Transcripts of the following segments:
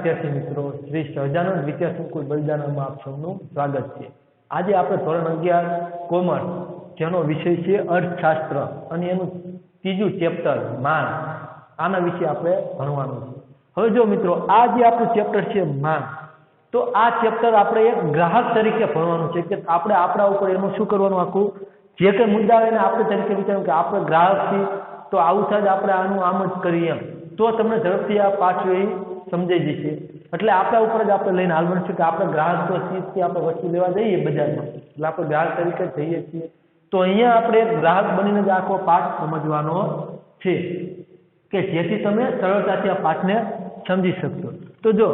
વિદ્યાર્થી મિત્રો, શ્રી સહજાનંદ વિદ્યા સંકુલ બલિદાનમાં આપ સૌનું સ્વાગત છે। આજે આપણે ધોરણ 11 કોમર્સ જેનો વિષય છે અર્થશાસ્ત્ર અને એનું ત્રીજું ચેપ્ટર માંગ, આના વિશે આપણે ભણવાનું છે। હવે જો મિત્રો, આ જે આપણું ચેપ્ટર છે માંગ, તો આ ચેપ્ટર આપણે એક ગ્રાહક તરીકે ભણવાનું છે કે આપણે આપણા ઉપર એનું શું કરવાનું, આખું જે કંઈ મુદ્દા હોય એને આપણે તરીકે વિચારવું કે આપણે ગ્રાહક છીએ તો આવું થાય આપણે આનું આમ જ કરીએ એમ, તો તમને ઝડપથી આ પાછું એ સમજાઈ જશે। એટલે આપણા ઉપર જ આપણે લઈને હાલવાનું છે કે આપણે ગ્રાહક તો છીએ, આપણે વસ્તુ લેવા જઈએ બજારમાં એટલે આપણે ગ્રાહક તરીકે જઈએ છીએ। તો અહીંયા આપણે એક ગ્રાહક બનીને જ આખો પાઠ સમજવાનો છે કે જેથી તમે સરળતાથી આ પાઠને સમજી શકશો। તો જો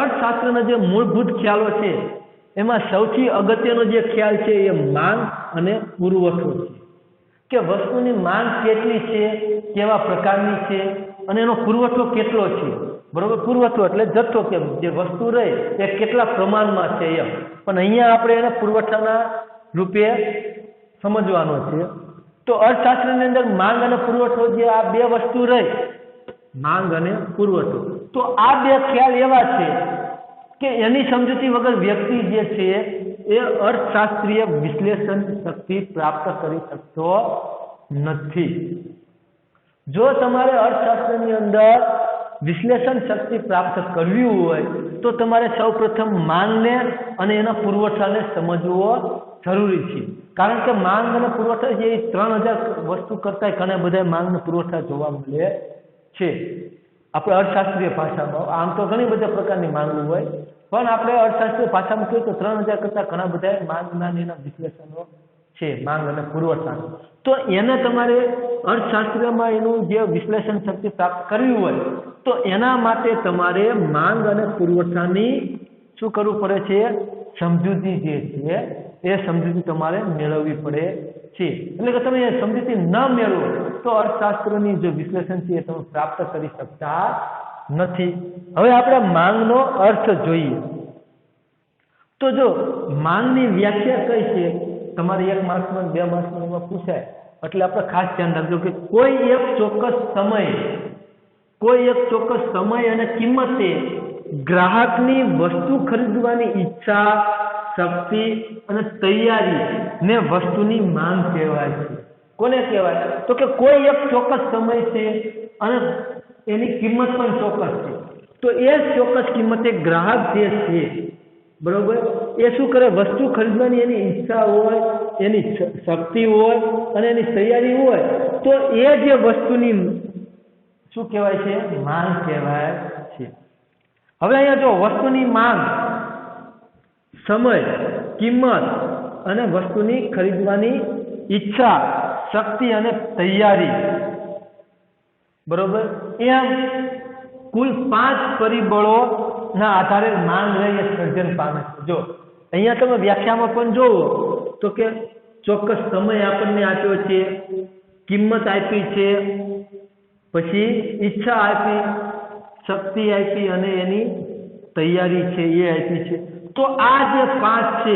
અર્થશાસ્ત્રના જે મૂળભૂત ખ્યાલો છે એમાં સૌથી અગત્યનો જે ખ્યાલ છે એ માંગ અને પુરવઠો છે કે વસ્તુની માંગ કેટલી છે, કેવા પ્રકારની છે અને એનો પુરવઠો કેટલો છે। બરોબર, પુરવઠો એટલે જથ્થો, કે જે વસ્તુ રહે એ કેટલા પ્રમાણમાં છે એમ, પણ અહીંયા આપણે એને પુરવઠાના રૂપે સમજવાનો છે। તો અર્થશાસ્ત્રની અંદર માંગ અને પુરવઠો, જે આ બે વસ્તુ રહે, માંગ અને પુરવઠો, તો આ બે ખ્યાલ એવા છે કે એની સમજૂતી વગર વ્યક્તિ જે છે એ અર્થશાસ્ત્રીય વિશ્લેષણ શક્તિ પ્રાપ્ત કરી શકતો નથી। જો તમારે અર્થશાસ્ત્રની અંદર વિશ્લેષણ શક્તિ પ્રાપ્ત કરવી હોય તો તમારે સૌપ્રથમ માંગને અને એના પુરવઠાને સમજવો જરૂરી છે। કારણ કે માંગ અને પુરવઠા જે 3000 વસ્તુ કરતા ઘણા બધા માંગ અને પુરવઠા જોવા મળે છે આપણે અર્થશાસ્ત્રીય ભાષામાં। આમ તો ઘણી બધા પ્રકારની માંગણી હોય, પણ આપણે અર્થશાસ્ત્રીય ભાષામાં કહીએ તો 3000 કરતા ઘણા બધા માંગના એના વિશ્લેષણો છે, માંગ અને પુરવઠા। તો એને તમારે અર્થશાસ્ત્રમાં એનું જે વિશ્લેષણ શક્તિ પ્રાપ્ત કરવી હોય તો એના માટે તમારે માંગ અને પુરવઠાની શું કરવું પડે છે, સમજૂતી જે છે એ સમજૂતી તમારે મેળવવી પડે છે। એટલે કે તમે એ સમજૂતી ન મેળવો તો અર્થશાસ્ત્રની જે વિશ્લેષણ છે એ તમે પ્રાપ્ત કરી શકતા નથી। હવે આપણે માંગનો અર્થ જોઈએ તો જો માંગની વ્યાખ્યા કઈ છે, તમારે 1 માર્ક્સમાં 2 માર્ક્સમાં એમાં પૂછાય, એટલે આપણે ખાસ ધ્યાન રાખજો કે કોઈ એક ચોક્કસ સમય અને કિંમતે ગ્રાહકની વસ્તુ ખરીદવાની ઈચ્છા, શક્તિ અને તૈયારી ને વસ્તુની માંગ કહેવાય છે। કોને કહેવાય? તો કે કોઈ એક ચોક્કસ સમય છે અને એની કિંમત પણ ચોક્કસ છે, તો એ ચોક્કસ કિંમતે ગ્રાહક જે છે, બરોબર, એ શું કરે, વસ્તુ ખરીદવાની એની ઈચ્છા હોય, એની શક્તિ હોય અને એની તૈયારી હોય, તો એ જે વસ્તુની શું કહેવાય છે, માંગ કહેવાય છે। હવે અહીંયા જો વસ્તુની માંગ, સમય, કિંમત અને વસ્તુની ખરીદવાની ઈચ્છા, શક્તિ અને તૈયારી, બરોબર, એમ કુલ 5 પરિબળોના આધારે માંગ રહી સર્જન પામે છે। જો અહીંયા તમે વ્યાખ્યામાં પણ જોવો તો કે ચોક્કસ સમય આપણને આપ્યો છે, કિંમત આપી છે, પછી ઈચ્છા આપી, શક્તિ આપી અને એની તૈયારી છે એ આપી છે। તો આ જે 5 છે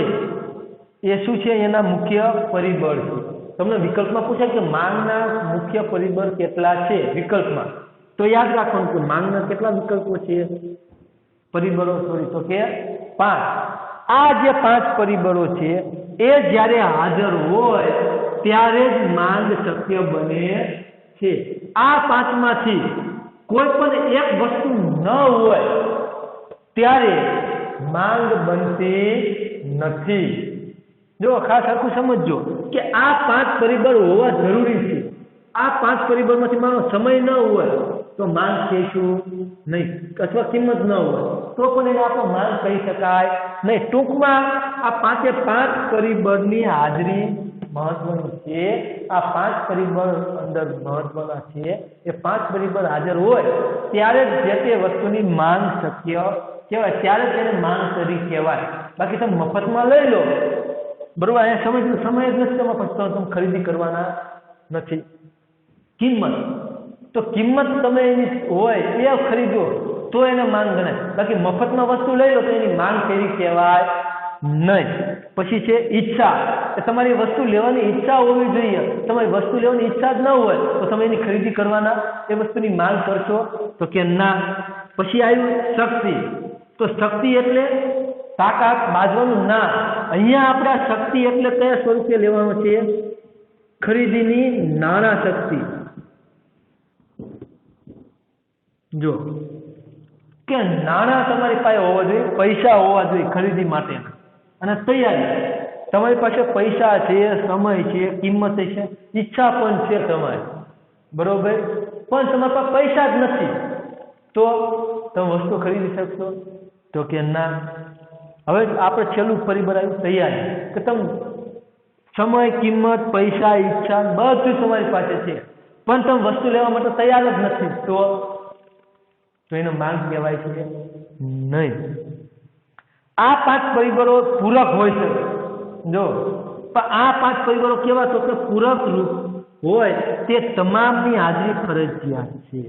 એ શું છે, એના મુખ્ય પરિબળ છે। તમને વિકલ્પમાં પૂછે કે માંગના મુખ્ય પરિબળ કેટલા છે વિકલ્પમાં, તો યાદ રાખવાનું કે માંગના કેટલા વિકલ્પો છે, પરિબળો, તો કે 5। આ જે 5 પરિબળો છે એ જ્યારે હાજર હોય ત્યારે જ માંગ શક્ય બને છે। આ 5માંથી કોઈ પણ એક વસ્તુ ન હોય ત્યારે માંગ બનતી નથી। જો ખાસ આખું સમજજો કે આ 5 પરિબળ હોવા જરૂરી છે। આ 5 પરિબળમાંથી માનો સમય ન હોય તો માંગ કહીશું નહીં, અથવા કિંમત ન હોય તો પણ એને આપણે માંગ કહી શકાય નહીં। ટૂંકમાં આ 5 પરિબળની હાજરી મહત્વની છે। આ 5 પરિબળ અંદર મહત્વના છે। એ 5 પરિબળ હાજર હોય ત્યારે જ જે તે વસ્તુની માંગ શક્ય કહેવાય, ત્યારે તેને માંગ તરીકે કહેવાય। બાકી તમે મફતમાં લઈ લો, બરોબર, અહીંયા સમય જ નથી, તમે ખરીદી કરવાના નથી। કિંમત, તો કિંમત તમે એની હોય એ ખરીદો તો એને માંગ ગણાય, બાકી મફતમાં વસ્તુ લઈ લો તો એની માંગ કેવી કહેવાય નહીં। પછી છે ઈચ્છા, કે તમારી વસ્તુ લેવાની ઈચ્છા હોવી જોઈએ, તમારી વસ્તુ લેવાની ઈચ્છા જ ન હોય તો તમે એની ખરીદી કરવાના, એ વસ્તુની માંગ કરશો તો કે ના। પછી આવ્યું શક્તિ. તો શક્તિ એટલે તાકાત, બાજવાનું ના. અહીંયા આપણે શક્તિ એટલે કયા સ્વરૂપે લેવાનું છે? ખરીદીની નાણાં શક્તિ. જો કે નાણાં તમારી પાસે હોવા જોઈએ, પૈસા હોવા જોઈએ ખરીદી માટે. અને તૈયારી, તમારી પાસે પૈસા છે, સમય છે, કિંમત છે, ઈચ્છા પણ છે તમારી, બરોબર, પણ તમારી પાસે પૈસા જ નથી, તો તમે વસ્તુ ખરીદી શકશો? તો કે ના. હવે આપણે છેલ્લું પરિબળ આવ્યું તૈયારી, કે તમે સમય, કિંમત, પૈસા, ઈચ્છા બધું તમારી પાસે છે, પણ તમે વસ્તુ લેવા માટે તૈયાર જ નથી, તો એનો માંગ કહેવાય છે નહીં. આ 5 પરિબળો પૂરક હોય છે. જો પણ આ 5 પરિબળો કેવા? તો કે પૂરક રૂપ હોય તે તમામની હાજરી ફરજિયાત છે.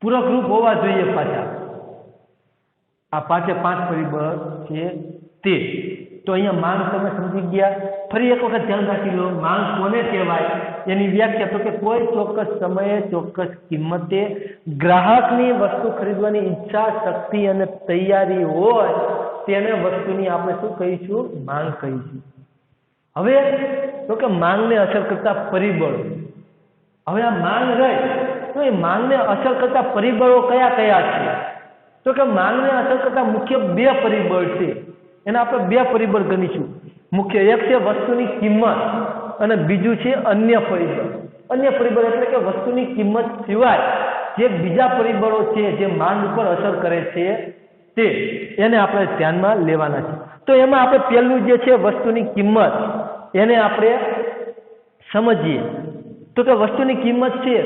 પૂરક રૂપ હોવા જોઈએ પાછા. આ 5 પરિબળ છે તે. તો અહીંયા માંગ તમે સમજી ગયા. ફરી એક વખત ધ્યાન રાખી લો, માંગ કોને કહેવાય? એની વ્યાખ્યા તો કે કોઈ ચોક્કસ સમયે, ચોક્કસ કિંમતે ગ્રાહકની વસ્તુ ખરીદવાની ઈચ્છા, શક્તિ અને તૈયારી હોય તેને વસ્તુની આપણે શું કહીશું? માંગ કહીશું. હવે તો કે માંગને અસર કરતા પરિબળો. હવે આ માંગ રહી, તો એ માંગને અસર કરતા પરિબળો કયા કયા છે? તો કે માંગને અસર કરતા મુખ્ય 2 પરિબળ છે. એને આપણે 2 પરિબળ ગણીશું. મુખ્ય એક છે વસ્તુની કિંમત અને બીજું છે અન્ય પરિબળ. અન્ય પરિબળ એટલે કે વસ્તુની કિંમત સિવાય જે બીજા પરિબળો છે જે માંગ ઉપર અસર કરે છે તે, એને આપણે ધ્યાનમાં લેવાના છે. તો એમાં આપણે પહેલું જે છે વસ્તુની કિંમત, એને આપણે સમજીએ. તો કે વસ્તુની કિંમત છે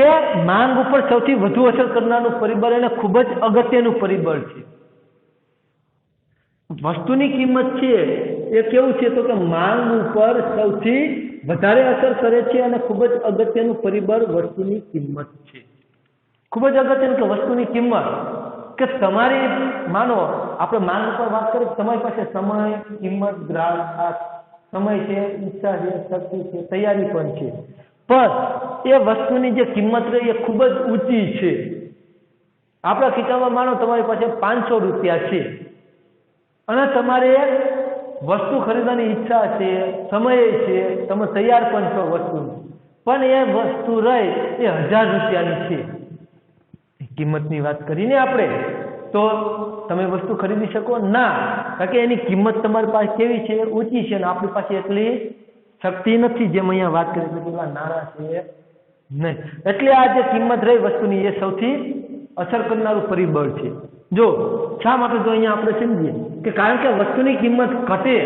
એ માંગ ઉપર સૌથી વધુ અસર કરનારનું પરિબળ અને ખૂબ જ અગત્યનું પરિબળ છે. વસ્તુની કિંમત છે એ કેવું છે? તો કે માંગ ઉપર સૌથી વધારે અસર કરે છે અને ખૂબ જ અગત્યનું પરિબળ વસ્તુની કિંમત છે. ખૂબ જ અગત્યનું કે વસ્તુની કિંમત, કે તમારી માનો આપણે માંગ ઉપર વાત કરીએ, તમારી પાસે સમય, કિંમત, ગ્રાહક, સમય છે, ઈચ્છા છે, શક્તિ છે, તૈયારી પણ છે, પણ એ વસ્તુની જે કિંમત રહી એ ખૂબ જ ઊંચી છે. આપણા ખિસ્સામાં માનો તમારી પાસે 500 રૂપિયા છે અને તમારે વસ્તુ ખરીદવાની ઈચ્છા છે, સમય છે, તમે તૈયાર પણ છો વસ્તુની, પણ એ વસ્તુ રહી એ 1000 રૂપિયાની છે. કિંમતની વાત કરીને આપણે, તો તમે વસ્તુ ખરીદી શકો ના, કારણ કે એની કિંમત તમારી પાસે કેવી છે? ઊંચી છે. અને આપણી પાસે એટલી શક્તિ નથી, જેમ અહીંયા વાત કરી એટલા નાણાં છે નહીં. એટલે આ જે કિંમત રહી વસ્તુની એ સૌથી અસર કરનારું પરિબળ છે. જો શા માટે? જો અહીંયા આપણે સમજીએ કે કારણ કે વસ્તુની કિંમત ઘટે,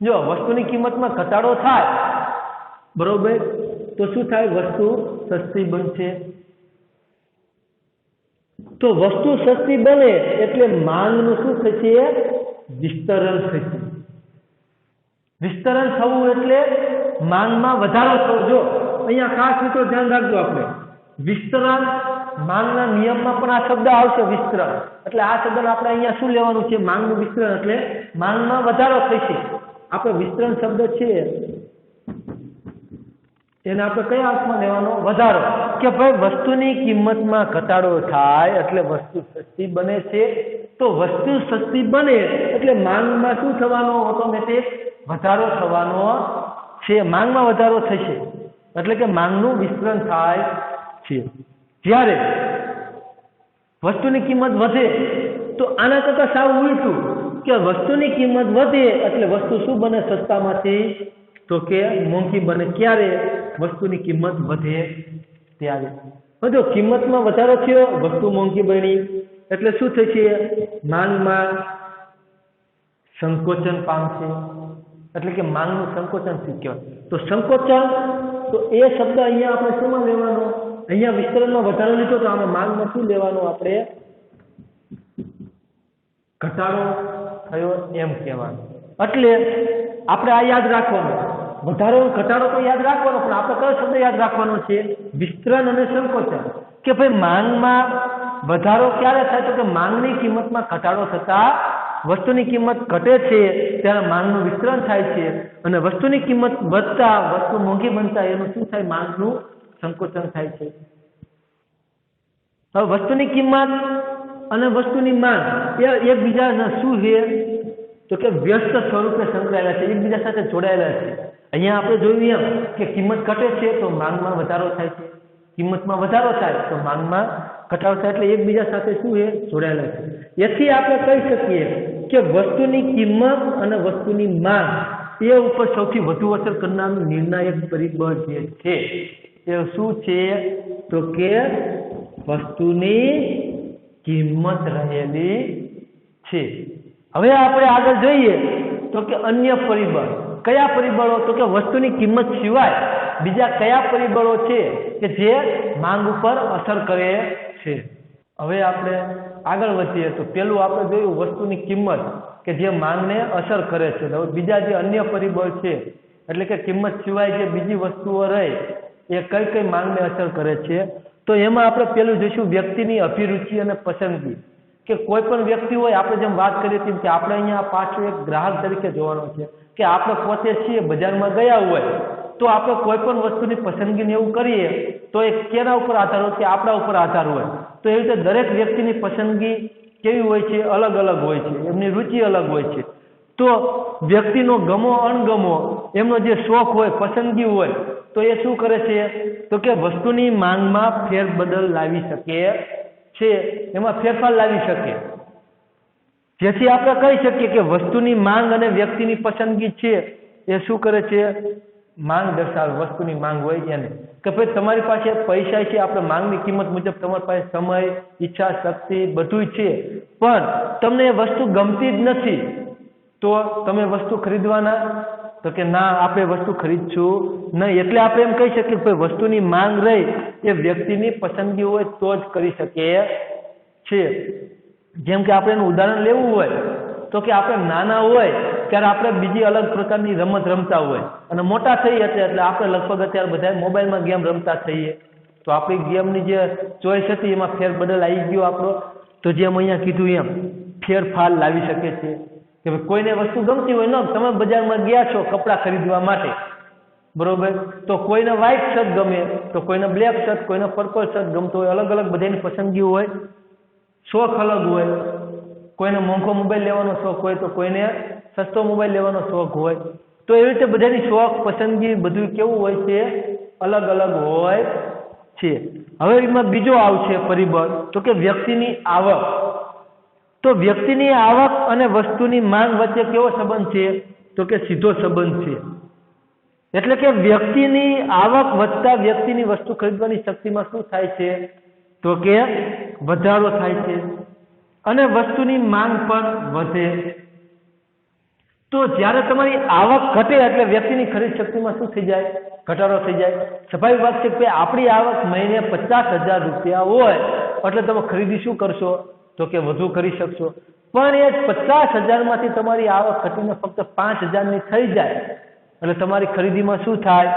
જો વસ્તુની કિંમતમાં ઘટાડો થાય, બરોબર, તો શું થાય? વસ્તુ સસ્તી બનશે. તો વસ્તુ સસ્તી બને એટલે માંગનું શું થશે? વિસ્તરણ થશે. વિસ્તરણ થવું એટલે માંગમાં વધારો થવો. જો અહીંયા ખાસ મિત્રો ધ્યાન રાખજો, આપણે વિસ્તરણ, માંગના નિયમમાં પણ આ શબ્દ આવશે વિસ્તરણ. એટલે આ શબ્દને આપણે અહીંયા શું લેવાનું છે? માંગનું વિસ્તરણ એટલે માંગમાં વધારો થશે. આપણે વિસ્તરણ શબ્દ છે એને આપણે કયા અર્થમાં લેવાનો? વધારો. કે ભાઈ વસ્તુની કિંમતમાં ઘટાડો થાય એટલે વસ્તુ સસ્તી બને છે. તો વસ્તુ સસ્તી બને એટલે માંગમાં શું થવાનો? ઓટોમેટિક વધારો થવાનો છે. માંગમાં વધારો થશે એટલે કે માંગનું વિસ્તરણ થાય છે. જ્યારે વસ્તુની કિંમત વધે તો આના કરતા સાવ ઉલટું, કે વસ્તુની કિંમત વધે એટલે વસ્તુ શું બને? સસ્તામાંથી તો કે મોંઘી બને. ક્યારે? વસ્તુની કિંમત વધે ત્યારે. જો કિંમતમાં વધારો થયો, વસ્તુ મોંઘી બની, એટલે શું થશે? માંગમાં સંકોચન પામશે. એટલે કે માંગનું સંકોચન શું કહેવાય? તો સંકોચન, તો એ શબ્દ અહીંયા આપણે શું લેવાનો? અહીંયા વિસ્તરણમાં વધારો લીધો, તો આમાં માંગમાં શું લેવાનું? આપણે ઘટાડો થયો એમ કહેવાનું. એટલે આપણે આ યાદ રાખવાનું. વધારો ઘટાડો તો યાદ રાખવાનો, પણ આપણે કયો શબ્દ યાદ રાખવાનો છે? વિસ્તરણ અને સંકોચન. કે ભાઈ માંગમાં વધારો ક્યારે થાય? તો કે માંગની કિંમતમાં ઘટાડો થતા વસ્તુની કિંમત ઘટે છે ત્યારે માંગનું વિસ્તરણ થાય છે, અને વસ્તુની કિંમત વધતા વસ્તુ મોંઘી બનતા એનું શું થાય? માંગનું સંકોચન થાય છે. હવે વસ્તુની કિંમત અને વસ્તુની માંગ એ એકબીજાના શું છે તો કે વ્યસ્ત સ્વરૂપે સંકળાયેલા છે, એકબીજા સાથે જોડાયેલા છે. અહીંયા આપણે જોયું એમ કે કિંમત ઘટે છે તો માંગમાં વધારો થાય છે, કિંમતમાં વધારો થાય તો માંગમાં ઘટાડો થાય, એટલે એકબીજા સાથે શું છે જોડાયેલા છે. એથી આપણે કહી શકીએ કે વસ્તુની કિંમત અને વસ્તુની માંગ એ ઉપર સૌથી વધુ અસર કરનારનું નિર્ણાયક પરિબળ જે છે એ શું છે તો કે વસ્તુની કિંમત રહેલી છે. હવે આપણે આગળ જોઈએ તો કે અન્ય પરિબળ. કયા પરિબળો તો કે વસ્તુની કિંમત સિવાય બીજા કયા પરિબળો છે કે જે માંગ ઉપર અસર કરે છે. હવે આપણે આગળ વધીએ તો પેલું આપણે જોયું વસ્તુની કિંમત કે જે માંગને અસર કરે છે. હવે બીજા જે અન્ય પરિબળ છે એટલે કે કિંમત સિવાય જે બીજી વસ્તુઓ રહે એ કઈ કઈ માંગને અસર કરે છે, તો એમાં આપણે પેલું જોઈશું વ્યક્તિની અભિરુચિ અને પસંદગી. કે કોઈ પણ વ્યક્તિ હોય, આપણે જેમ વાત કરીએ તેમ કે આપણે અહીંયા પાછું એક ગ્રાહક તરીકે જોવાનો છે કે આપણે પોતે છીએ બજારમાં ગયા હોય તો આપણે કોઈ પણ વસ્તુની પસંદગીને એવું કરીએ તો એ કેના ઉપર આધાર હોય કે આપણા ઉપર આધાર હોય. તો એવી રીતે દરેક વ્યક્તિની પસંદગી કેવી હોય છે, અલગ અલગ હોય છે, એમની રુચિ અલગ હોય છે. તો વ્યક્તિનો ગમો અણગમો, એમનો જે શોખ હોય, પસંદગી હોય, તો એ શું કરે છે તો કે વસ્તુની માંગમાં ફેરબદલ લાવી શકે છે, એમાં ફેરફાર લાવી શકે, જેથી આપણે કહી શકીએ કે વસ્તુની માંગ અને વ્યક્તિની પસંદગી છે એ શું કરે છે, માંગ દર્શાવે. વસ્તુની માંગ હોય એને કે ભાઈ તમારી પાસે પૈસા છે, આપણે માંગની કિંમત મુજબ તમારી પાસે સમય, ઈચ્છા, શક્તિ બધું છે, પણ તમને એ વસ્તુ ગમતી જ નથી તો તમે વસ્તુ ખરીદવાના તો કે ના, આપણે વસ્તુ ખરીદશું નહીં. એટલે આપણે એમ કહી શકીએ કે વસ્તુની માંગ રહી એ વ્યક્તિની પસંદગી હોય તો જ કરી શકીએ છે. જેમ કે આપણે એનું ઉદાહરણ લેવું હોય તો કે આપણે નાના હોય ત્યારે આપણે બીજી અલગ પ્રકારની રમત રમતા હોય અને મોટા થઈએ એટલે આપણે લગભગ અત્યારે બધા મોબાઈલમાં ગેમ રમતા થઈએ તો આપણી ગેમની જે ચોઈસ હતી એમાં ફેરબદલ આવી ગયો આપણો. તો જેમ અહીંયા કીધું એમ ફેરફાર લાવી શકે છે કે કોઈને વસ્તુ ગમતી હોય, ન તમે બજારમાં ગયા છો કપડાં ખરીદવા માટે, બરોબર, તો કોઈને વ્હાઈટ શર્ટ ગમે તો કોઈને બ્લેક શર્ટ, કોઈને પર્પલ શર્ટ ગમતો હોય, અલગ અલગ બધાની પસંદગી હોય, શોખ અલગ હોય. કોઈને મોંઘો મોબાઈલ લેવાનો શોખ હોય તો કોઈને સસ્તો મોબાઈલ લેવાનો શોખ હોય. તો એવી રીતે બધાની શોખ, પસંદગી બધું કેવું હોય છે, અલગ અલગ હોય છે. હવે એમાં બીજો આવશે પરિબળ તો કે વ્યક્તિની આવક. તો વ્યક્તિની આવક અને વસ્તુની માંગ વચ્ચે કેવો સંબંધ છે તો કે સીધો સંબંધ છે. એટલે કે વ્યક્તિની આવક વધતા વ્યક્તિની વસ્તુ ખરીદવાની શક્તિમાં શું થાય છે તો કે વધારો થાય છે અને વસ્તુની માંગ પણ વધે. તો જ્યારે તમારી આવક ઘટે એટલે વ્યક્તિની ખરીદ શક્તિમાં શું થઈ જાય, ઘટાડો થઈ જાય. સ્વાભાવિક વાત છે કે આપણી આવક મહિને 50,000 રૂપિયા હોય એટલે તમે ખરીદી શું કરશો તો કે વધુ કરી શકશો. પણ એ 50,000 માંથી તમારી આવક ઘટીને ફક્ત 5,000 ની થઈ જાય એટલે તમારી ખરીદીમાં શું થાય,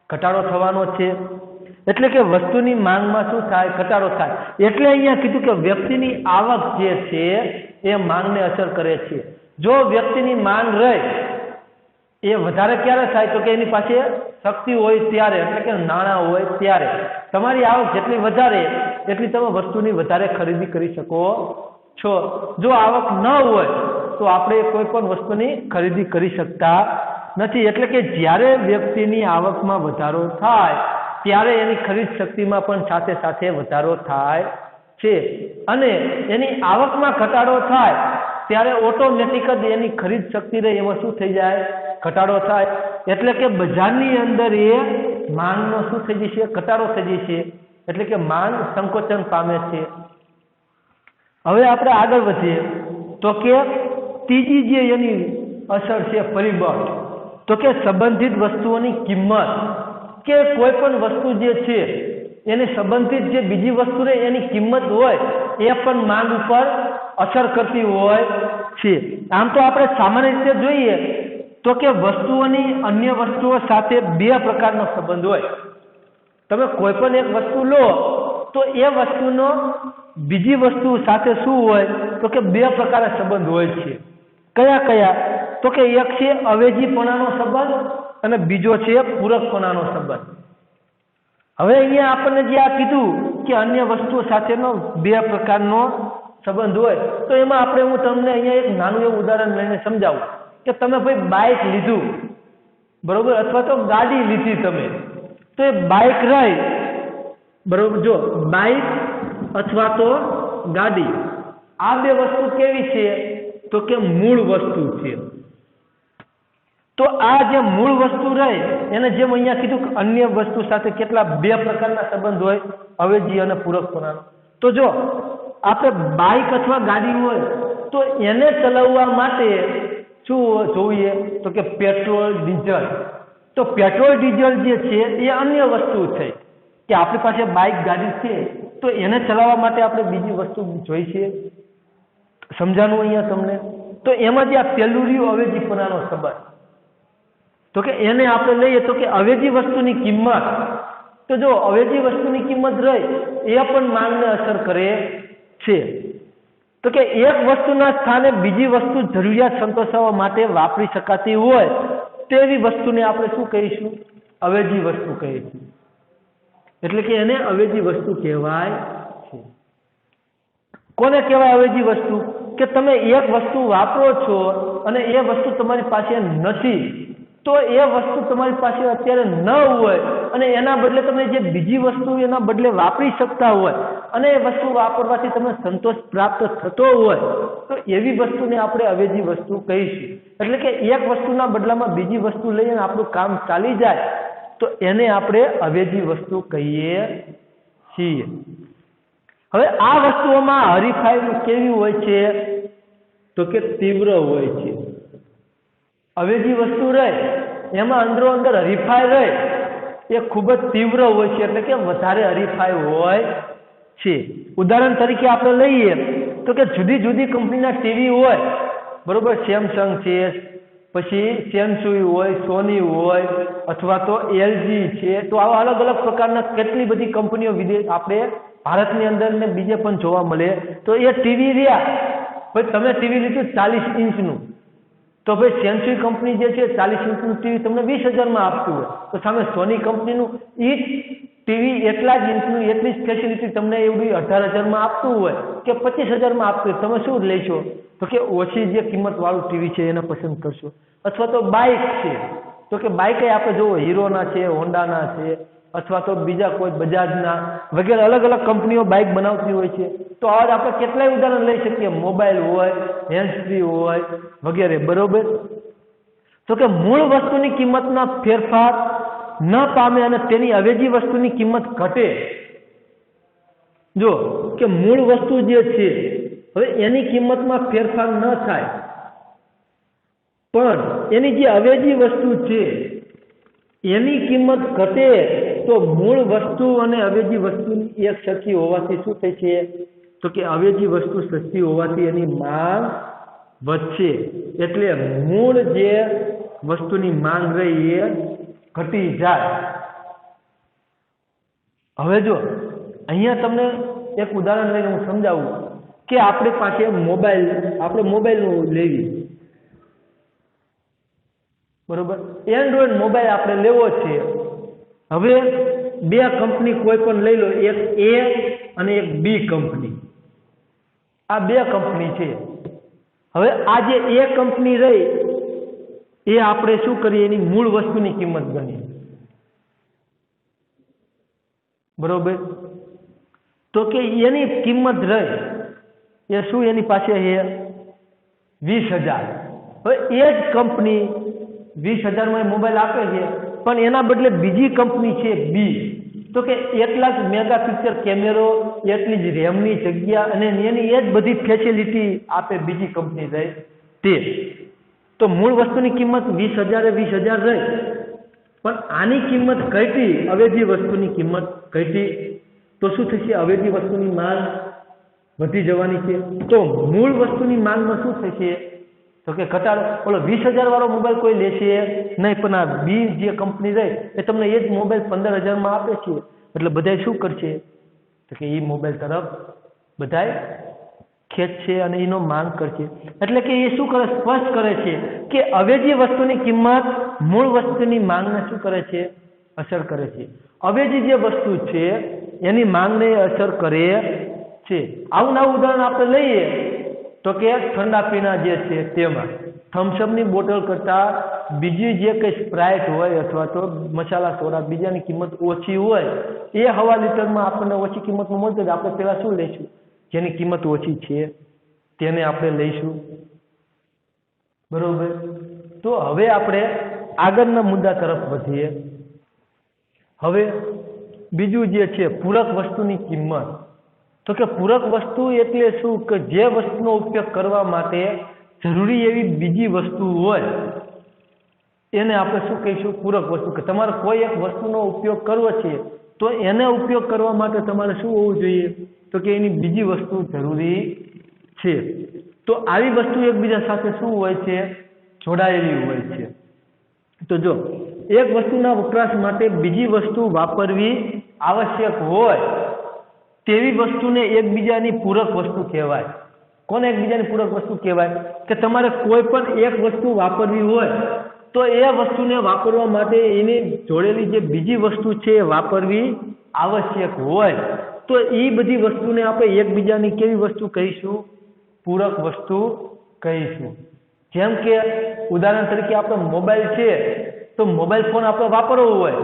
ઘટાડો થવાનો છે. એટલે કે વસ્તુની માંગમાં શું થાય, ઘટાડો થાય. એટલે અહીંયા કીધું કે વ્યક્તિની આવક જે છે એ માંગને અસર કરે છે. જો વ્યક્તિની માંગ રહે એ વધારે ક્યારે થાય તો કે એની પાસે શક્તિ હોય ત્યારે, એટલે કે નાણાં હોય ત્યારે. તમારી આવક જેટલી વધારે એટલી તમે વસ્તુની વધારે ખરીદી કરી શકો છો. જો આવક ન હોય તો આપણે કોઈ પણ વસ્તુની ખરીદી કરી શકતા નથી. એટલે કે જ્યારે વ્યક્તિની આવકમાં વધારો થાય ત્યારે એની ખરીદ શક્તિમાં પણ સાથે સાથે વધારો થાય છે અને એની આવકમાં ઘટાડો થાય ત્યારે ઓટોમેટિક જ એની ખરીદ શક્તિ રહે એમાં શું થઈ જાય, ઘટાડો થાય. એટલે કે બજારની અંદર એ માંગનો શું થઈ જશે, ઘટાડો થઈ જશે. એટલે કે માંગ સંકોચન પામે છે. હવે આપણે આગળ વધીએ તો કે ત્રીજી જે એની અસર છે પરિબળ તો કે સંબંધિત વસ્તુઓની કિંમત. કે કોઈ પણ વસ્તુ જે છે એની સંબંધિત જે બીજી વસ્તુ રહે એની કિંમત હોય એ પણ માંગ ઉપર અસર કરતી હોય છે. આમ તો આપણે સામાન્ય રીતે જોઈએ તો કે વસ્તુઓની અન્ય વસ્તુઓ સાથે બે પ્રકારનો સંબંધ હોય. તમે કોઈ પણ એક વસ્તુ લો તો એ વસ્તુનો બીજી વસ્તુ સાથે શું હોય તો કે બે પ્રકારના સંબંધ હોય છે. કયા કયા તો કે એક છે અવેજીપણાનો સંબંધ અને બીજો છે પૂરકપણાનો સંબંધ. હવે અહીંયા આપણને જે આ કીધું કે અન્ય વસ્તુઓ સાથેનો બે પ્રકારનો સંબંધ હોય તો એમાં આપણે હું તમને અહીંયા એક નાનું એવું ઉદાહરણ લઈને સમજાવું કે તમે ભાઈ બાઇક લીધું, બરોબર, અથવા તો ગાડી લીધી તમે, તો એ બાઇક રહી, બરોબર, જો બાઇક અથવા તો ગાડી, આ બે વસ્તુ કેવી છે તો કે મૂળ વસ્તુ છે. તો આ જે મૂળ વસ્તુ રહે એને જેમ અહીંયા કીધું કે અન્ય વસ્તુ સાથે કેટલા બે પ્રકારના સંબંધ હોય, અવેજી અને પૂરકપણાનો. તો જો આપણે બાઇક અથવા ગાડી હોય તો એને ચલાવવા માટે શું જોઈએ તો કે પેટ્રોલ, ડીઝલ. તો પેટ્રોલ ડીઝલ જે છે એ અન્ય વસ્તુ છે કે આપણી પાસે બાઇક ગાડી છે તો એને ચલાવવા માટે આપણે બીજી વસ્તુ જોઈ છે. સમજાણું અહીંયા તમને? તો એમાં જે આ પહેલું રહ્યું અવેજીપણાનો સંબંધ, તો કે એને આપણે લઈએ તો કે અવેજી વસ્તુની કિંમત. તો જો અવેજી વસ્તુની કિંમત રહે એ પણ માંગને અસર કરે છે. તો કે એક વસ્તુના સ્થાને બીજી વસ્તુ જરૂરિયાત સંતોષવા માટે વાપરી શકાતી હોય તેવી વસ્તુને આપણે શું કહીશું? અવેજી વસ્તુ કહીશું. એટલે કે એને અવેજી વસ્તુ કહેવાય છે. કોને કહેવાય અવેજી વસ્તુ? કે તમે એક વસ્તુ વાપરો છો અને એ વસ્તુ તમારી પાસે નથી, તો એ વસ્તુ તમારી પાસે અત્યારે ન હોય અને એના બદલે તમે જે બીજી વસ્તુ એના બદલે વાપરી શકતા હોય અને એ વસ્તુ વાપરવાથી તમને સંતોષ પ્રાપ્ત થતો હોય તો એવી વસ્તુને આપણે અવેજી વસ્તુ કહીશું. એટલે કે એક વસ્તુના બદલામાં બીજી વસ્તુ લઈને આપણું કામ ચાલી જાય તો એને આપણે અવેજી વસ્તુ કહીએ છીએ. હવે આ વસ્તુઓમાં હરીફાઈ કેવી હોય છે તો કે તીવ્ર હોય છે. અવેજી વસ્તુ રહે એમાં અંદરો અંદર હરીફાઈ રહે એ ખૂબ જ તીવ્ર હોય છે, એટલે કે વધારે હરીફાઈ હોય છે. ઉદાહરણ તરીકે આપણે લઈએ તો કે જુદી જુદી કંપનીના ટીવી હોય, બરોબર, સેમસંગ છે, પછી સેમસંગ હોય, સોની હોય અથવા તો એલજી છે. તો આવા અલગ અલગ પ્રકારના કેટલી બધી કંપનીઓ વિદેશ આપણે ભારતની અંદર ને બીજે પણ જોવા મળે. તો એ ટીવી રહ્યા, ભાઈ તમે ટીવી લીધું 40 ઇંચનું, તો ભાઈ સેમસંગ કંપની જે છે 40 ઇંચનું ટીવી તમને 20,000માં આપતું હોય, તો સામે સોની કંપનીનું એ ટીવી એટલા જ ઇંચનું એટલી જ ફેસિલિટી તમને એવડી 18,000માં આપતું હોય કે 25,000માં આપતું હોય, તમે શું લેશો? તો કે ઓછી જે કિંમતવાળું ટીવી છે એને પસંદ કરશો. અથવા તો બાઇક છે, તો કે બાઇક આપણે જોવો હીરોના છે, હોન્ડાના છે અથવા તો બીજા કોઈ બજાજના વગેરે અલગ અલગ કંપનીઓ બાઇક બનાવતી હોય છે. તો આવા આપણે કેટલાય ઉદાહરણ લઈ શકીએ, મોબાઈલ હોય, હેન્ડ્સફ્રી હોય વગેરે, બરોબર. તો કે મૂળ વસ્તુની કિંમતના ફેરફાર ન પામે અને તેની અવેજી વસ્તુની કિંમત ઘટે. જો કે મૂળ વસ્તુ જે છે હવે એની કિંમતમાં ફેરફાર ન થાય પણ એની જે અવેજી વસ્તુ છે એની કિંમત ઘટે તો મૂળ વસ્તુ અને અવેજી વસ્તુની એક સરખી હોવાથી શું થાય છે તો કે અવેજી વસ્તુ સસ્તી હોવાથી એની માંગ વધશે, એટલે મૂળ જે વસ્તુની માંગ રહી એ ઘટી જાય. હવે જો અહીંયા તમને એક ઉદાહરણ લઈને હું સમજાવું કે આપણી પાસે આપણે મોબાઈલનું લેવી, બરોબર, એન્ડ્રોઈડ મોબાઈલ આપણે લેવો છે. હવે બે કંપની કોઈ પણ લઈ લો, એક એ અને એક બી કંપની. આ બે કંપની છે. હવે આ જે એ કંપની રહી એ આપણે શું કરીએ, એની મૂળ વસ્તુની કિંમત ગણીએ, બરોબર. તો કે એની કિંમત રહી એ શું એની પાસે છે 20,000. હવે એ જ કંપની 20,000માં મોબાઈલ આપે છે પણ એના બદલે બીજી કંપની છે બી, તો કે એટલા જ મેગાપિક્સલ કેમેરો, એટલી જ રેમની જગ્યા અને એની એ જ બધી ફેસિલિટી આપે બીજી કંપની રહી તે. તો મૂળ વસ્તુની કિંમત 20,000 20,000 રહી પણ આની કિંમત ઘટી, અવેજી વસ્તુની કિંમત ઘટી તો શું થશે? અવેજી વસ્તુની માંગ વધી જવાની છે. તો મૂળ વસ્તુની માંગમાં શું થશે તો કે ઘટાડો. ઓલો 20,000 વાળો મોબાઈલ કોઈ લેશે નહીં, પણ આ બી જે કંપની રહી એ તમને એ જ મોબાઈલ 15,000માં આપે છે, એટલે બધાય શું કરશે તો કે એ મોબાઈલ તરફ બધાય ખેંચશે અને એનો માંગ કરશે. એટલે કે એ શું કરે, સ્પષ્ટ કરે છે કે અવેજી વસ્તુની કિંમત મૂળ વસ્તુની માંગને શું કરે છે? અસર કરે છે. અવેજી જે વસ્તુ છે એની માંગને અસર કરે છે. આવું નવું ઉદાહરણ આપણે લઈએ તો કે ઠંડા પીણા જે છે તેમાં થમ્સઅપની બોટલ કરતાં બીજી જે કંઈ સ્પ્રાઇટ હોય અથવા તો મસાલા સોડા બીજાની કિંમત ઓછી હોય એ હવા લીટરમાં આપણને ઓછી કિંમતમાં મળશે તો આપણે પહેલાં શું લઈશું? જેની કિંમત ઓછી છે તેને આપણે લઈશું. બરોબર. તો હવે આપણે આગળના મુદ્દા તરફ વધીએ. હવે બીજું જે છે પૂરક વસ્તુની કિંમત. તો કે પૂરક વસ્તુ એટલે શું? કે જે વસ્તુનો ઉપયોગ કરવા માટે જરૂરી એવી બીજી વસ્તુ હોય એને આપણે શું કહીશું? પૂરક વસ્તુ. કે તમારે કોઈ એક વસ્તુનો ઉપયોગ કરવો છે તો એને ઉપયોગ કરવા માટે તમારે શું હોવું જોઈએ? તો કે એની બીજી વસ્તુ જરૂરી છે. તો આવી વસ્તુ એકબીજા સાથે શું હોય છે? જોડાયેલી હોય છે. તો જો એક વસ્તુના વપરાશ માટે બીજી વસ્તુ વાપરવી આવશ્યક હોય તેવી વસ્તુને એકબીજાની પૂરક વસ્તુ કહેવાય. કોને એકબીજાની પૂરક વસ્તુ કહેવાય? કે તમારે કોઈ પણ એક વસ્તુ વાપરવી હોય તો એ વસ્તુને વાપરવા માટે એની જોડેલી જે બીજી વસ્તુ છે એ વાપરવી આવશ્યક હોય તો એ બધી વસ્તુને આપણે એકબીજાની કેવી વસ્તુ કહીશું? પૂરક વસ્તુ કહીશું. જેમ કે ઉદાહરણ તરીકે આપણો મોબાઈલ છે તો મોબાઈલ ફોન આપણે વાપરવો હોય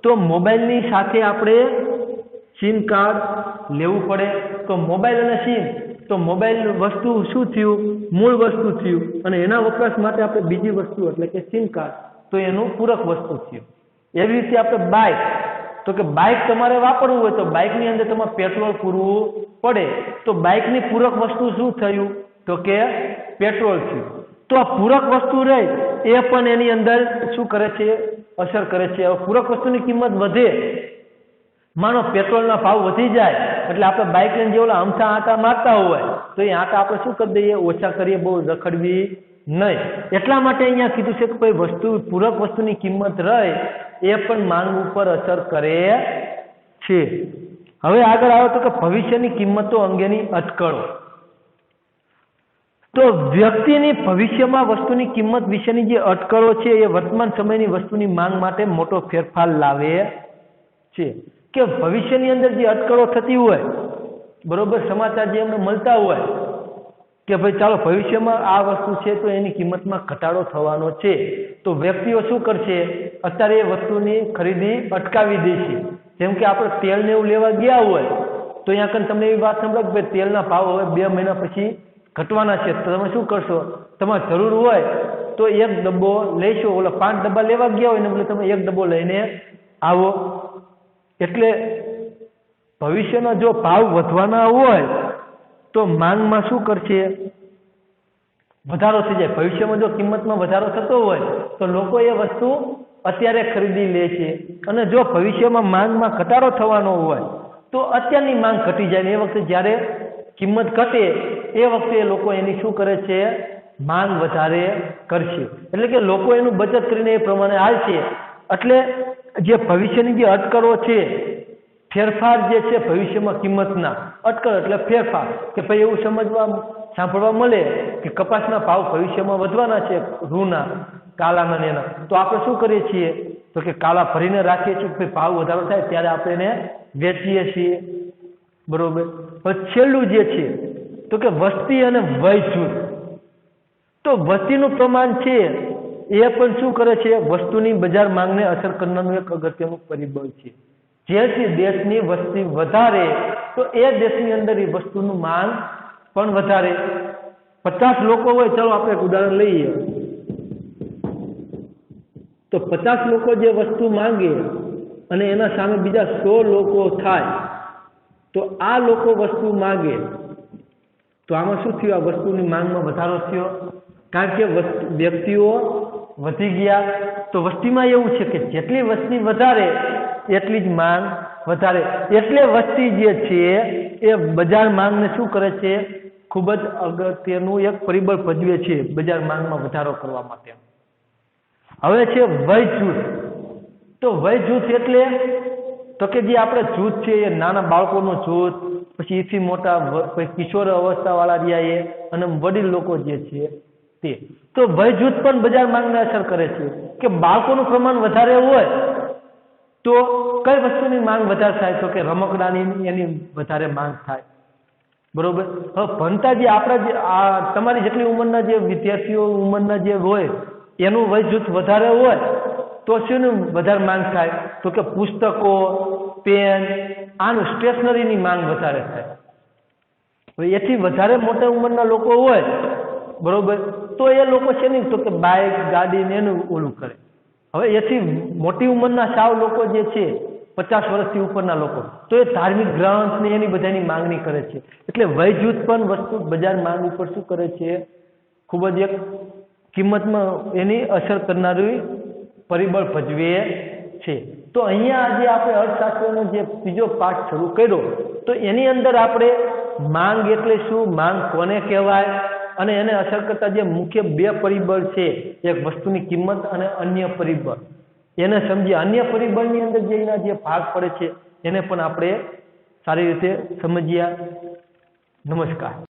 તો મોબાઈલની સાથે આપણે સિમ કાર્ડ લેવું પડે. તો મોબાઈલ અને સિમ તો મોબાઈલ વસ્તુ શું થયું? મૂળ વસ્તુ થયું અને એના વપરાશ માટે આપણે બીજી વસ્તુ એટલે કે સિમ કાર્ડ તો એનું પૂરક વસ્તુ થયું. એવી રીતે આપણે બાઇક તો કે બાઇક તમારે વાપરવું હોય તો બાઇકની અંદર તમારે પેટ્રોલ પૂરવું પડે તો બાઇકની પૂરક વસ્તુ શું થયું? તો કે પેટ્રોલ થયું. તો આ પૂરક વસ્તુ રહે એ પણ એની અંદર શું કરે છે? અસર કરે છે. હવે પૂરક વસ્તુની કિંમત વધે, માનો પેટ્રોલના ભાવ વધી જાય એટલે આપણે બાઇક લઈને જે ઓલા અમથા આંટા મારતા હોય તો એ આંટા આપણે શું કરી દઈએ? ઓછા કરીએ, બહુ રખડવી નહીં. એટલા માટે અહીંયા કીધું છે કે કોઈ વસ્તુ પૂરક વસ્તુની કિંમત રહે એ પણ માંગ ઉપર અસર કરે છે. હવે આગળ આવે તો કે ભવિષ્યની કિંમતો અંગેની અટકળો. તો વ્યક્તિની ભવિષ્યમાં વસ્તુની કિંમત વિશેની જે અટકળો છે એ વર્તમાન સમયની વસ્તુની માંગ માટે મોટો ફેરફાર લાવે છે. કે ભવિષ્યની અંદર જે અટકળો થતી હોય, બરોબર, સમાચાર જે એમને મળતા હોય કે ભાઈ ચાલો ભવિષ્યમાં આ વસ્તુ છે તો એની કિંમતમાં ઘટાડો થવાનો છે તો વ્યક્તિઓ શું કરશે? અત્યારે એ વસ્તુની ખરીદી અટકાવી દેશે. જેમ કે આપણે તેલને એવું લેવા ગયા હોય તો અહીંયા કન તમને એવી વાત સંભળાય કે ભાઈ તેલના ભાવ હવે 2 મહિના પછી ઘટવાના છે તો તમે શું કરશો? તમારે જરૂર હોય તો એક ડબ્બો લેશો. ઓલા 5 ડબ્બા લેવા ગયા હોય ને એટલે તમે એક ડબ્બો લઈને આવો. એટલે ભવિષ્યનો જો ભાવ વધવાના હોય તો માંગમાં શું કરશે? વધારો થઈ જાય. ભવિષ્યમાં જો કિંમતમાં વધારો થતો હોય તો લોકો એ વસ્તુ અત્યારે ખરીદી લે છે અને જો ભવિષ્યમાં માંગમાં ઘટાડો થવાનો હોય તો અત્યારની માંગ ઘટી જાય ને એ વખતે જ્યારે કિંમત ઘટે એ વખતે લોકો એની શું કરે છે? માંગ વધારે કરશે. એટલે કે લોકો એનું બચત કરીને એ પ્રમાણે હાલશે. એટલે જે ભવિષ્યની જે અટકળો છે, ફેરફાર જે છે ભવિષ્યમાં કિંમતના અટકળ એટલે ફેરફાર કે ભાઈ એવું સાંભળવા મળે કે કપાસના ભાવ ભવિષ્યમાં વધવાના છે, રૂના, કાલાના એના, તો આપણે શું કરીએ છીએ? તો કે કાલા ભરીને રાખીએ છીએ કે ભાવ વધારો થાય ત્યારે આપણે એને વેચીએ છીએ. બરોબર. હવે છેલ્લું જે છે તો કે વસ્તી અને વય જૂથ. તો વસ્તીનું પ્રમાણ છે એ પણ શું કરે છે? વસ્તુની બજાર માંગને અસર કરનારનું એક અગત્યનું પરિબળ છે. જેથી દેશની વસ્તી વધારે તો એ દેશની અંદર એ વસ્તુનું માંગ પણ વધારે. 50 લોકો હોય, ચાલો આપણે એક ઉદાહરણ લઈએ તો 50 લોકો જે વસ્તુ માંગે અને એના સામે બીજા 100 લોકો થાય તો આ લોકો વસ્તુ માંગે તો આમાં શું થયું? આ વસ્તુની માંગમાં વધારો થયો કારણ કે વ્યક્તિઓ વધી ગયા. તો વસ્તીમાં એવું છે કે જેટલી વસ્તી વધારે એટલી જ માંગ વધારે. એટલે વસ્તી જે છે એ બજાર માંગને શું કરે છે? ખૂબ જ અગત્યનું એક પરિબળ ભજવે છે બજાર માંગમાં વધારો કરવા માટે. હવે છે વય જૂથ. તો વય જૂથ એટલે તો કે જે આપણે જૂથ છે એ નાના બાળકોનું જૂથ, પછી એથી મોટા કિશોર અવસ્થાવાળા રહ્યા એ અને વડીલ લોકો જે છે તે. તો વય જૂથ પણ બજાર માંગને અસર કરે છે કે બાળકોનું પ્રમાણ વધારે હોય તો કઈ વસ્તુની માંગ વધારે થાય? તો કે રમકડાની એની વધારે માંગ થાય. બરોબર. હવે ભણતા જે આપણા જે આ તમારી જેટલી ઉંમરના જે વિદ્યાર્થીઓ ઉંમરના જે હોય એનું વય જૂથ વધારે હોય તો શેનું વધારે માંગ થાય? તો કે પુસ્તકો, પેન, આનું સ્ટેશનરીની માંગ વધારે થાય. હવે એથી વધારે મોટા ઉંમરના લોકો હોય બરોબર, તો એ લોકો છે નહીં તો કે બાઇક, ગાડી ને એનું ઓલું કરે. હવે એથી મોટી ઉંમરના સાવ લોકો જે છે 50 વર્ષથી ઉપરના લોકો, તો એ ધાર્મિક ગ્રંથ ને એની બધાની માંગણી કરે છે. એટલે વય જૂથ પણ વસ્તુ બજાર માંગ ઉપર શું કરે છે? ખૂબ જ એક કિંમતમાં એની અસર કરનારું પરિબળ ભજવે છે. તો અહીંયા આજે આપણે અર્થશાસ્ત્રનો જે ત્રીજો પાઠ શરૂ કર્યો તો એની અંદર આપણે માંગ એટલે શું, માંગ કોને કહેવાય અને એને અસર કરતા જે મુખ્ય બે પરિબળ છે, એક વસ્તુની કિંમત અને અન્ય પરિબળ, એને સમજીએ. અન્ય પરિબળની અંદર જે એના જે ભાગ પડે છે એને પણ આપણે સારી રીતે સમજ્યા. નમસ્કાર.